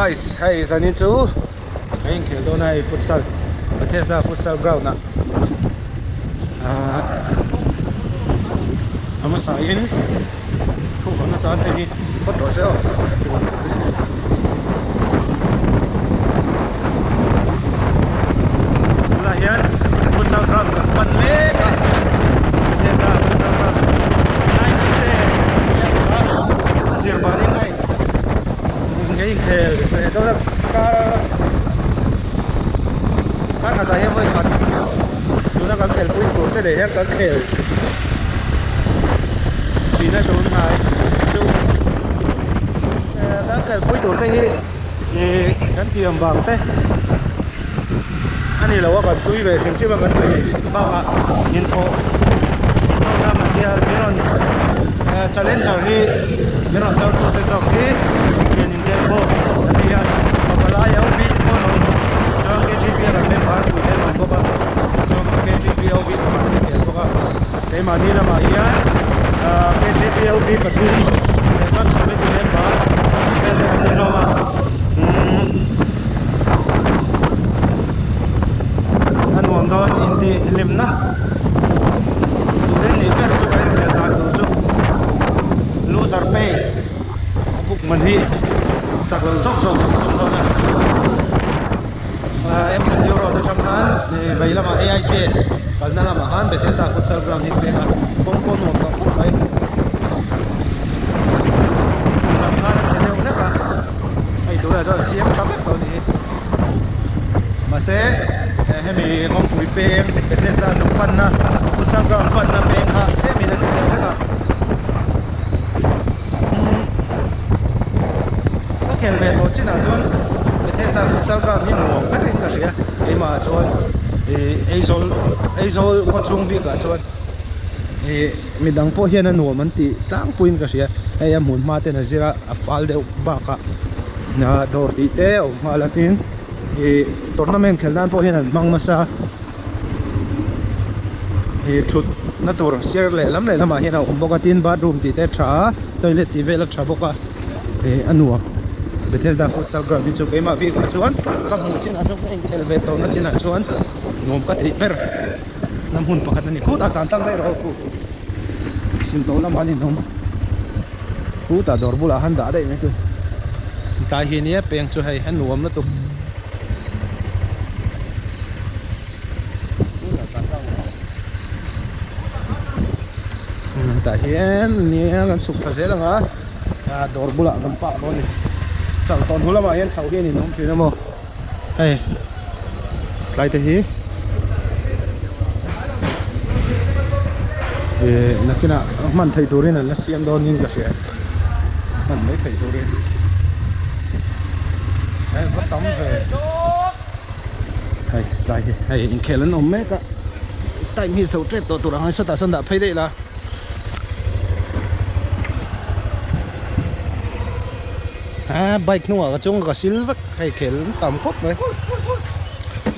guys, hey Sunny chu anh khel don hai futsal Bethesda futsal ground na ama sain thu phana tan hi bắt đầu sẽ là hiện futsal ground ka pan me ka Bethesda futsal ground nai te ya zir bani ngai ngay khel để đó là các cái tay hơi khát chúng ta cần khel quên tuổi thế để các khel chỉ là tuổi này chú các khel quên tuổi thế thì cái tiềm vàng thế anh ấy là cái túi về xem mà cái túi bao cả nhìn phố nó mà kia mấy challenger thì mấy cháu tôi thấy sao khi nhìn thấy phố anh ấy mà lại ở bên phố nó cho cái GP là bên bán của thế nó có cho cái GP ở bên bán thì cái có cái mà đi là mà ý cái GP ở bên cái thứ để bắt cho bên bên bán cái này nó mà anh muốn đó đi lim na đến đi cái chỗ cái đó chỗ loser pay phục mình hi chắc là sốc sốc thôi nè em sẽ euro từ trong tháng thì vậy là mà AICS còn nó là mà han Bethesda futsal ground hiện bên con một nó phút đấy làm han là chiến đấu nhất à ấy tôi là cho CM cho phép tôi thì mà sẽ hay mình con tuổi bên Bethesda sống phân na futsal ground phân na bên ha thế mình là chiến đấu nhất à kể về tổ chức nào chọn Bethesda futsal ground thì nó rất là cái gì ấy mà chọn Azol có chung việc cả chọn mình đang po hiện nó mình thì tăng point cái gì ấy em muốn mà tên là gì là fall đều ba cả na door tí té ở mà là tin tournament खेल dan po hiện mang masa chút na tour share le lam mà hiện nào boka tin bathroom tí té tra toilet tí về là tra boka anu Bethesda futsal ground di chukai ma bi ka chuan ka mu chin a chung elevator na chin a chuan nom ka thei per nam hun pakhat ani khu ta tan tang dai ro ku sim to lam ani nom khu ta dor bula han da dai me tu tai hi ni peng chu hai han nuam na tu ta hian ni kan suk pha se langa dor bula kan pa bo ni chẳng còn hú lắm mà yên cháu kia thì nó không chỉ đâu mà đây lại thế hí là cái nào mình thấy đồ này là nó xem đo nhìn cả sẽ mình mới thấy đồ này đây vắt tắm về đây lại đây in khéo lên ôm mét á tại vì sầu chết tổ tụi nó sẽ ta thấy đây là bike nó ở trong cái silver hay kiểu tầm khúc đấy.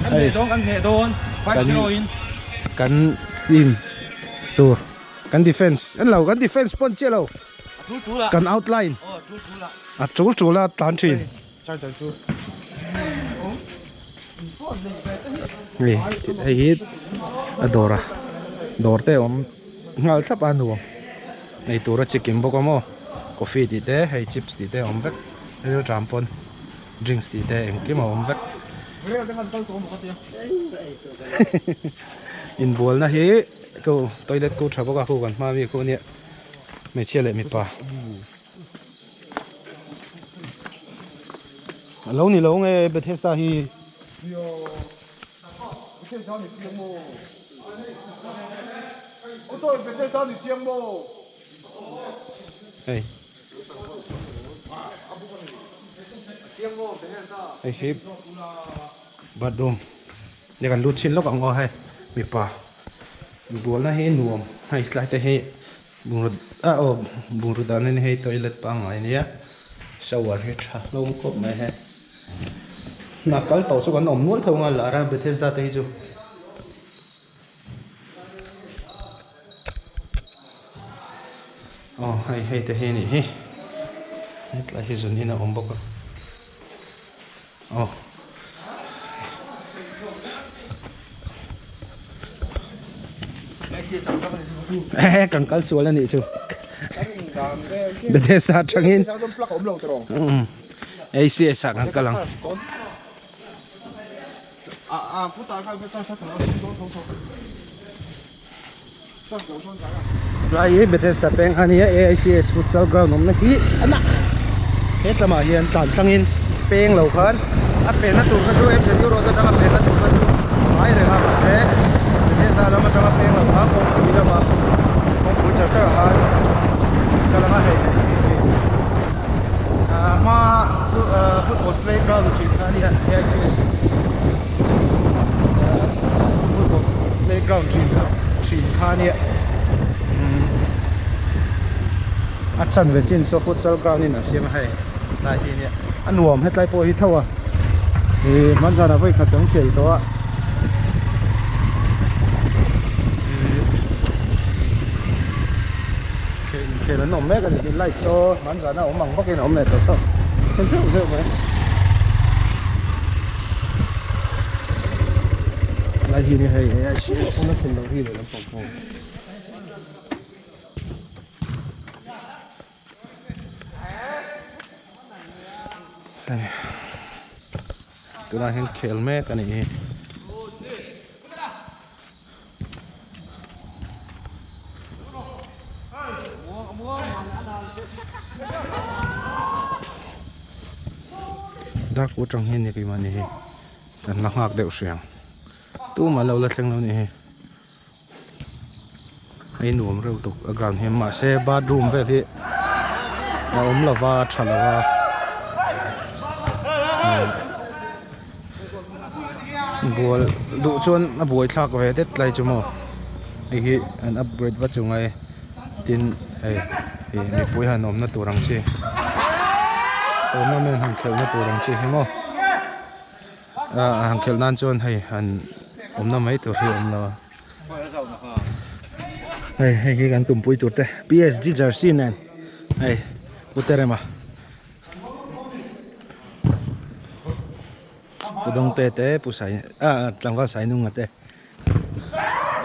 Căn hệ đôn, căn team, tour, căn defense, anh lâu căn defense pon chưa lâu, căn outline, chú là tán truyền, này thấy Dora, Dora om ngal thap ăn luôn, này tour là chicken bốc mo, coffee thì thế hay chips thì thế om vét. Real trampon drinks tí té em cái màu vắt in bol na hi ko toilet ko thabo ka ko kan ma mi ko ni me chele mi pa lâu ni lâu nghe Bethesda hi heyไอ้ฮิปบัดดมเนี่ยกันลุดชิ้นแล้วก็งอให้มีปลาบัวน่าให้หนุ่มให้หลายแต่ให้บุงรุดบุงรุดอันนี้ให้ตัวเล็กปังไงเนี่ยสวัสดีค่ะลงกบไหมฮะนักการต่อสู้กันอมนวลเท่างั้นละนะBethesdaที่จูอ๋อให้แต่ให้นี่ให้หลายที่สุดนี่นะอมบอก Oh. Càng cắt xuống lên đi chú. Bethesda trangin. ACS sang ka lang. Lai Bethesda peng ania ACS futsal ground om na hi ana. Het lama hian tlan trangin peng lo khan. A pen na tur ka chu em setiu ro ta tanga pen na tur ka chu. Ai re ha ma se. Bethesda lama tanga peng lo ha ko ni lama. Ko cha cha ha. Ka lama he. Ma football playground chin ania ACS. Football playground chin khania. Achan về trên số futsal ground nên là xem hay tại vì nè ăn uống hết lại bồi thâu à thì món ra là với khát tiếng kể đó kể là nồng mấy cái gì lại cho món ra nó mỏng bắc cái nồng này sao cái rượu vậy lại thì này hay không nó thuần đầu thì để nó bỏng tụi nó hiện khel mẹ cái này đắc của trong hiện cái mà này cần lắc hạc đều sẹng tu mà lâu là chăng lâu này ai nuông râu tục ở gần hiện mà xe bathroom về thì là là va chả là va buồn đủ chuan à buổi thắc về tết lại chung mò cái anh upgrade vật chung này tin ấy thì mình buổi hà nôm nó tổ răng chi tổ nó men hàng khel nó tổ răng chi hiểu không hàng khel nan chuan hay anh nó mấy tổ thì là hay cái gan tụm bụi tụt đấy PSG jersey này hay bút tê mà Pudong tete pusay tanggal sa inong ate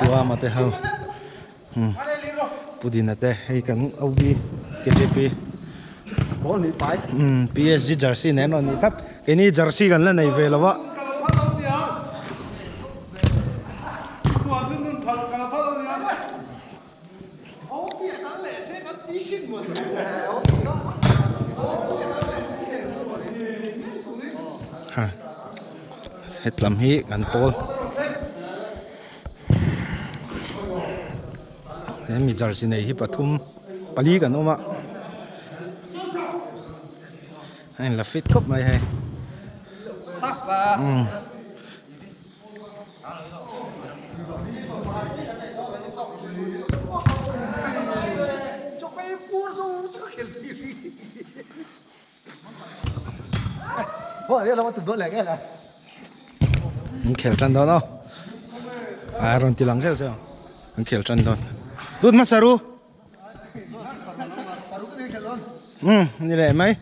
tuwa mate how pudin ate hey kan aubi KJP only five PSG jersey nen on tap kini jersey kan la nei velawa hết làm hi gần pol em mi jersey này hi pathum pali kan oma anh là fit cup này hay khel chân đó nó rồi thì lắng sao khel chân đó đút mắt saru như này mấy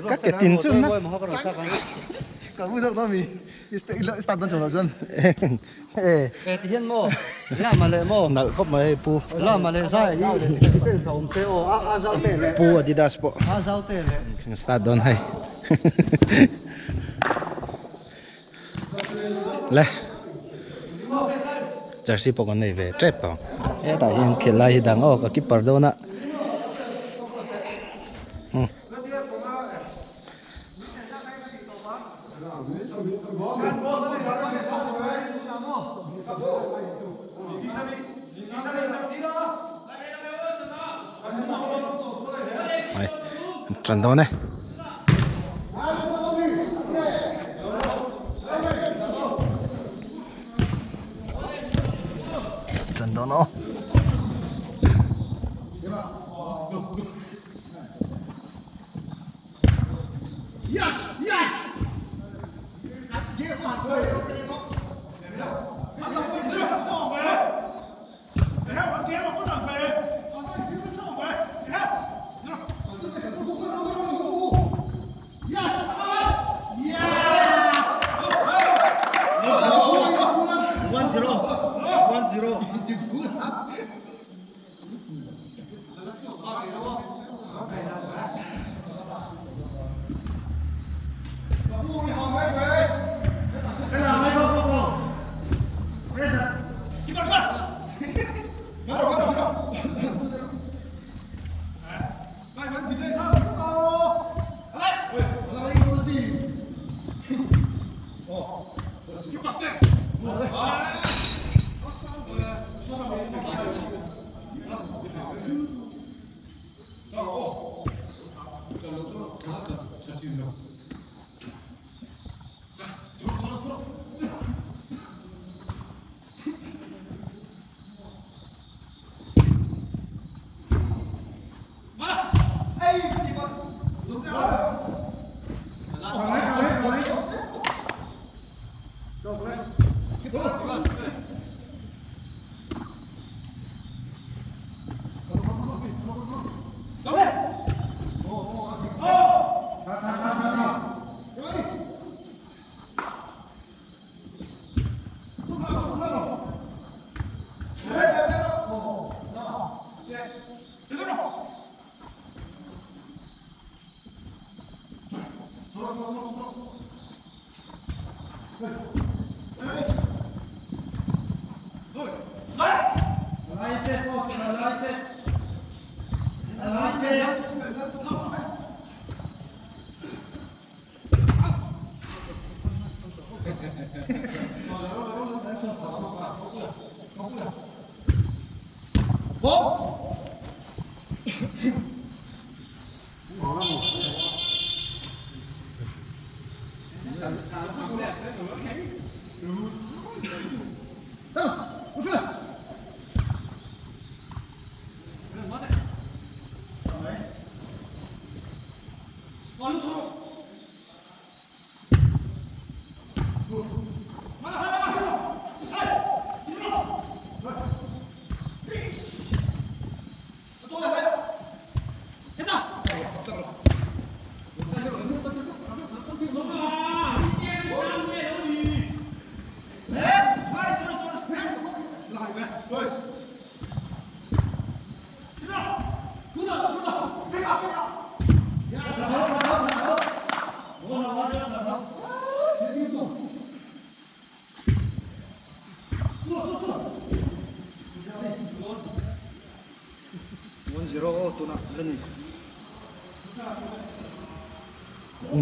các cái tin chứ nó cả vui đâu mi start đó chân thì hiện mò làm mà lấy mò nợ có mấy pu làm mà lấy sai cái sống teo giao tệ lệ pu Adidas po giao tệ lệ start don hay lẹ jersey po con này về trép to tại hiện khel lại đang ở cái keeper đó nè trận đấu này trận đấu nó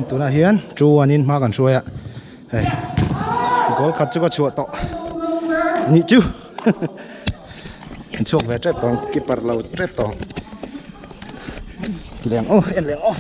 tụi nó hiến chu anh in mà còn xuôi ạ có khát chứ có chuột to nhị chứ chuột về chết to keeper lâu chết to liền ô em liền ô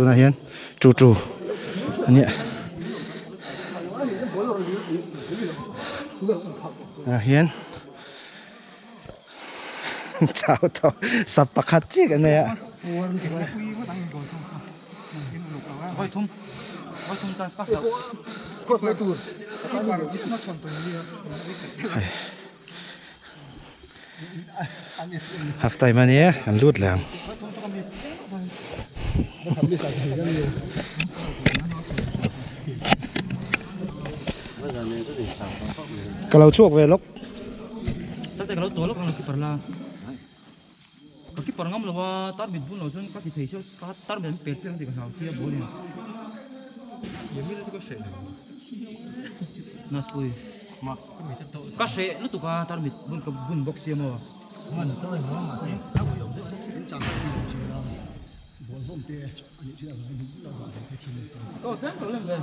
tụi nó hiến trù anh nhỉ hiến chào tao sắp bạc hạt chứ cái này ạ half time anh nhé anh lút làm kalau chuộc về lúc tapi kalau tolok kalau kiper lah kalau kiper ngam lawa tar bid bun lawan kasi facial tar bid pet yang tiga saus ya boleh ya bila tu kasi nas pui mak kasi lu tu ka tar bid bun ke bun box ya mau mana soal mau masih aku yang tu có thế rồi lên về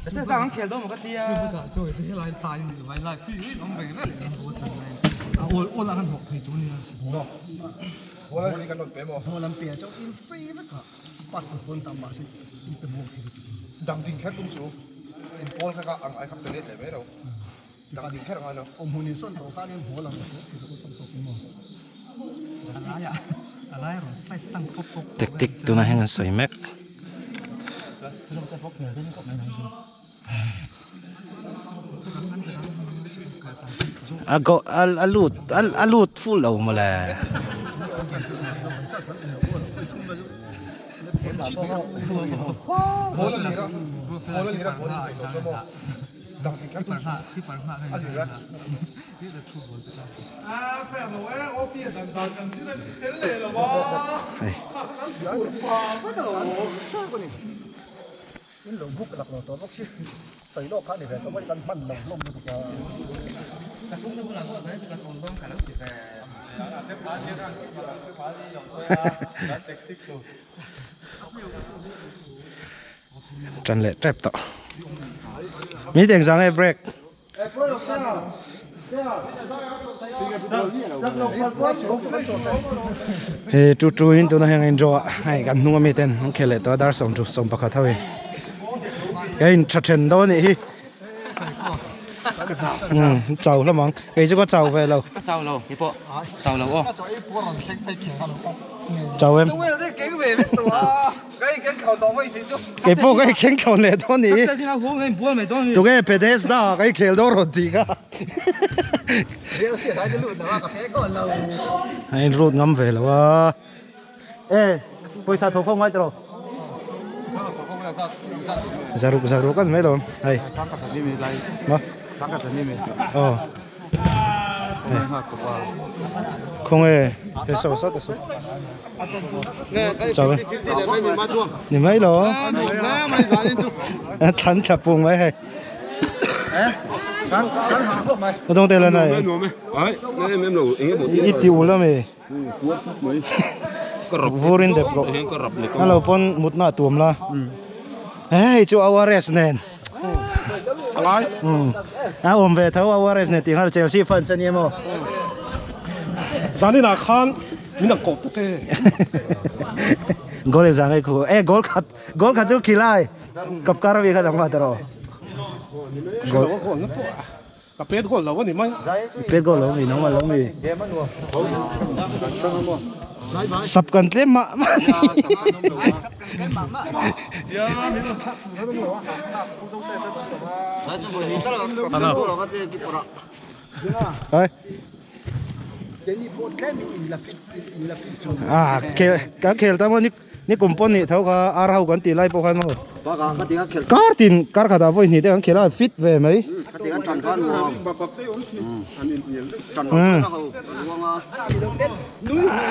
thế sao anh khéo đâu mà cái tia chưa có chơi thế lại tài lại phi ông về đấy ôn là ăn học thầy chú này ôn là đi cái nón bé mà ôn làm bé cho in free tất cả bắt được phone tạm bảo xin đi từ mua đằng đình khét cũng số in ôn cái anh ai khắp tới đấy bé đâu đằng đình khét là ai đâu ông hôn in xuân đầu phát đến hồ làm được thì tôi xuân đầu cũng mua tik tik tụi nó hang soi mec ago alut full đâu mà là những lượng bút đặc biệt tốt chứ tới đó khác để về có mấy căn bản lồng lông được chúng nó là có thấy cái còn con cả lớp thì về chân lệ trép tọ mi tiếng rằng ai break he chu hin tu na hang enjoy ai kan nu mi ten ang khele to dar som chu som pakha thawi cái chặt chân đó nè hi chào lắm mong cái chứ có chào về lâu Sao lâu, cái bộ. Sao lâu không? chào em cái bộ cái khen cầu này đó nè Cái gì nào cũng cái buồn mày đó. tụi cái pedes đó cái khéo đó rồi thì cả anh rút ngắm về lâu à ê bây giờ thầu không ai đâu giờ rút cái mấy đâu hay mà không ê cái số số số chào em你mấy đâu thắn chập bùng mấy hay có đông tên là này ít tiêu lắm mày vô rin đẹp rồi hello pon một nọ tuồng la hey chú Alvarez nè ôm về thấu Alvarez nè tiếng là Chelsea phần sân em không sáng đi là khăn mình là cột thế goal rằng cái khu goal khát chú kỳ lai cặp cà vi khát làm gì đó goal cặp pet goal lâu quá thì mấy pet goal lâu vì nó mà lâu vì sập cần thêm mà Ơi. À, cái khel tao ni company thâu ka arau kan ti lai po khan mo. Ka tin kar kha da voi ni de kan khela fit ve mai.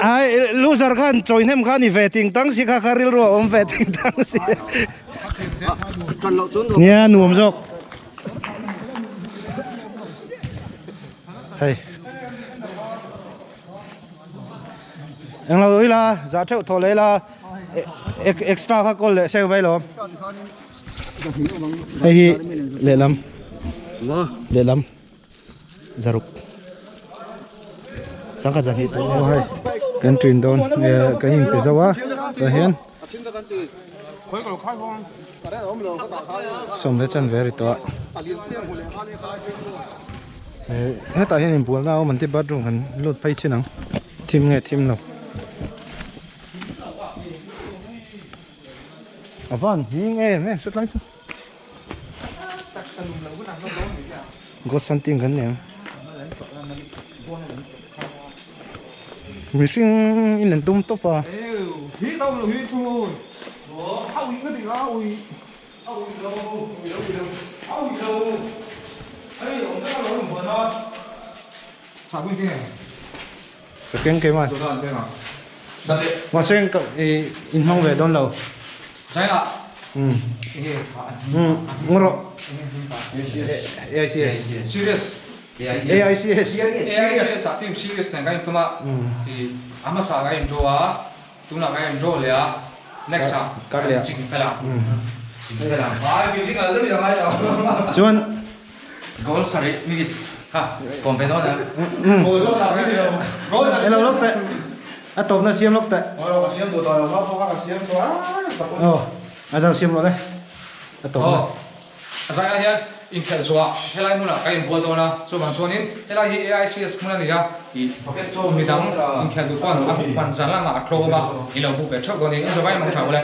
Ai loser khan join hem khan ni ve ting tang si kha kharil ro om ve ting tang si. Nia nuam jok. Hey. Anh lo ơi là giá theo thổ lấy là extra khác con lệ xe vay lo hay lệ lắm giá rục sáng cả giờ thì tôi hay cần truyền đồn cái hình cái dấu á và hiện xong hết chân về rồi to hết tại hiện buồn nào mình tiếp bắt rồi mình lột phay chứ nào thêm nghe thêm nào vâng, những em nè, xuất lấy thôi. Có sẵn tiền gần nè. Mình xin in lần tung tốt à. Hít đâu rồi hít thôi. Cái mà. Mà xem in không về đón lâu. Saya. Ngoro. AICS. Serious. AICS. AICS team serious này cái mà thì ama sa cái joa, tu na cái joa le à. Next sa. Cái le. Chính phải làm. Phải làm. Ai physics là rất là hay rồi. Chuan. Goal sorry, miss. Ha, còn phải đó nè. Goal sorry đi đâu. Goal sorry. Hello lúc tệ. À tôm nó xiêm lúc tệ. xiêm đồ tỏi nó phong cái xiêm quá à giờ xiêm rồi đấy. À tôm. Saya hian in khel zoa helai muna kai bol dona so man sonin helai hi AICS muna ni ga i pocket so mi dang in khel du kon a pan zala ma klo ba i lo bu be chok goni so vai mang chau le